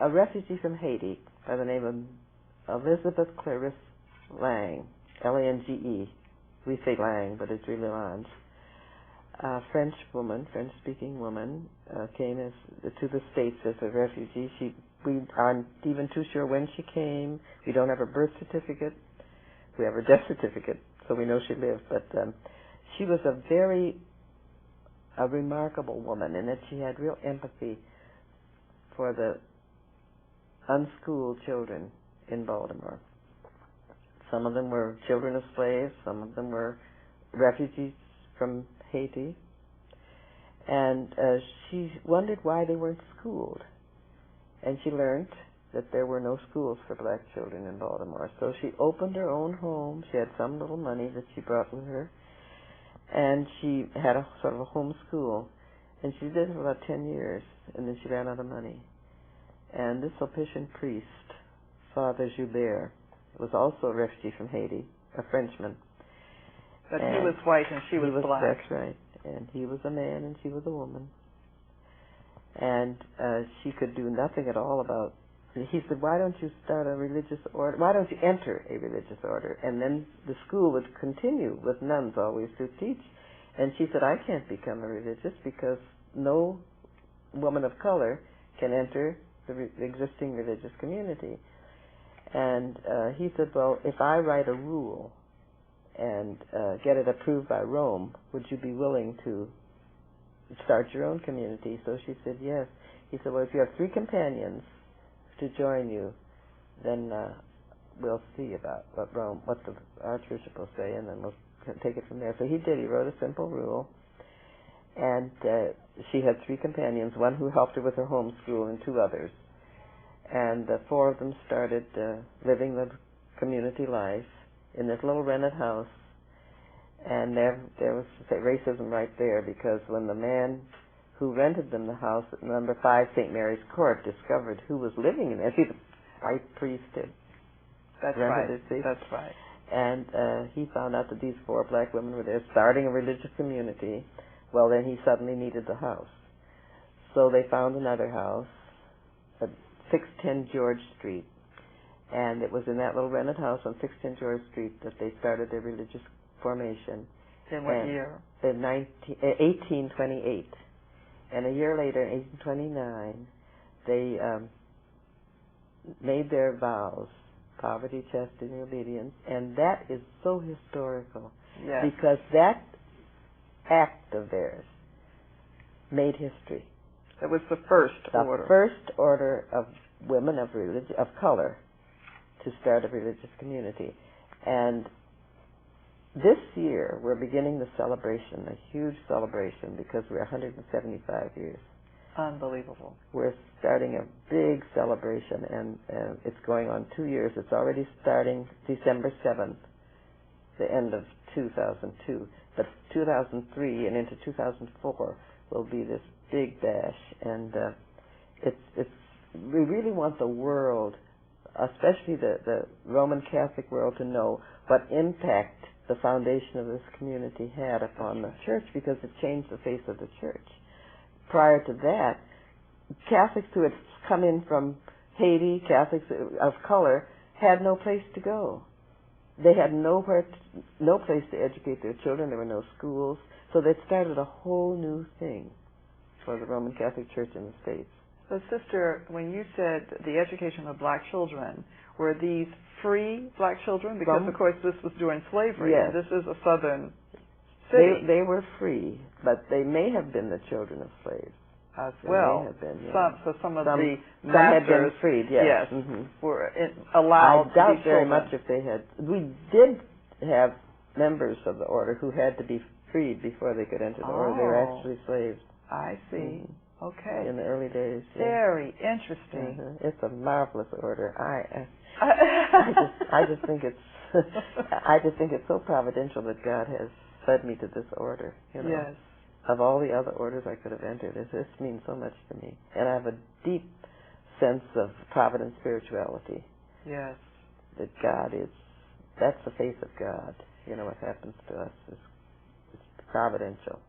a refugee from Haiti by the name of Elizabeth Clarice Lange, Lange. We say Lang, but it's really Lange. A French woman, French-speaking woman, came to the States as a refugee. We aren't even too sure when she came. We don't have her birth certificate. We have her death certificate, so we know she lived. But she was a remarkable woman in that she had real empathy for the unschooled children in Baltimore. Some of them were children of slaves. Some of them were refugees from Haiti. And she wondered why they weren't schooled. And she learned that there were no schools for black children in Baltimore. So she opened her own home. She had some little money that she brought with her. And she had a sort of a home school. And she did it for about 10 years. And then she ran out of money. And this Sulpician priest, Father Joubert, was also a refugee from Haiti, a Frenchman. But he was white and she was black. That's right. And he was a man and she was a woman. And she could do nothing at all about... He said, why don't you start a religious order? Why don't you enter a religious order? And then the school would continue with nuns always to teach. And she said, I can't become a religious because no woman of color can enter the existing religious community. And he said, well, if I write a rule and get it approved by Rome, would you be willing to start your own community? So she said, yes. He said, well, if you have 3 companions to join you, then we'll see about what the Archbishop will say, and then we'll take it from there. So he did. He wrote a simple rule, and she had 3 companions, one who helped her with her home school and 2 others. And 4 of them started living the community life in this little rented house. And there was racism right there, because when the man who rented them the house at number 5 St. Mary's Court discovered who was living in it, the white priest had rented it. That's right. And he found out that these 4 black women were there starting a religious community. Well, then he suddenly needed the house. So they found another house at 610 George Street. And it was in that little rented house on 610 George Street that they started their religious formation. In what year? In 1828. And a year later, in 1829, they made their vows, poverty, chastity, and obedience. And that is so historical. Yes. Because that act of theirs made history. It was the first order. The first order of women of color to start a religious community. And this year, we're beginning the celebration, a huge celebration, because we're 175 years. Unbelievable. We're starting a big celebration, and it's going on 2 years. It's already starting December 7th, the end of 2002. But 2003 and into 2004 will be this big bash, and we really want the world, especially the Roman Catholic world, to know what impact the foundation of this community had upon the church, because it changed the face of the church. Prior to that, Catholics who had come in from Haiti, Catholics of color, had no place to go. They had no place to educate their children. There were no schools. So they started a whole new thing for the Roman Catholic Church in the States. So, Sister, when you said the education of black children, were these free black children? Because, of course, this was during slavery, yes. And this is a southern city. They were free, but they may have been the children of slaves. As well. They may have been, yeah. Some of the some had been masters, freed, yes. Yes, Mm-hmm. were allowed I doubt to be very children. much if they had. We did have members of the order who had to be freed before they could enter the order. They were actually slaves. I see. Mm-hmm. Okay. In the early days. Yeah. Very interesting. Mm-hmm. It's a marvelous order. I just think it's so providential that God has led me to this order. You know? Yes. Of all the other orders I could have entered, this means so much to me, and I have a deep sense of providence spirituality. Yes. That God that's the face of God. You know, what happens to us is providential.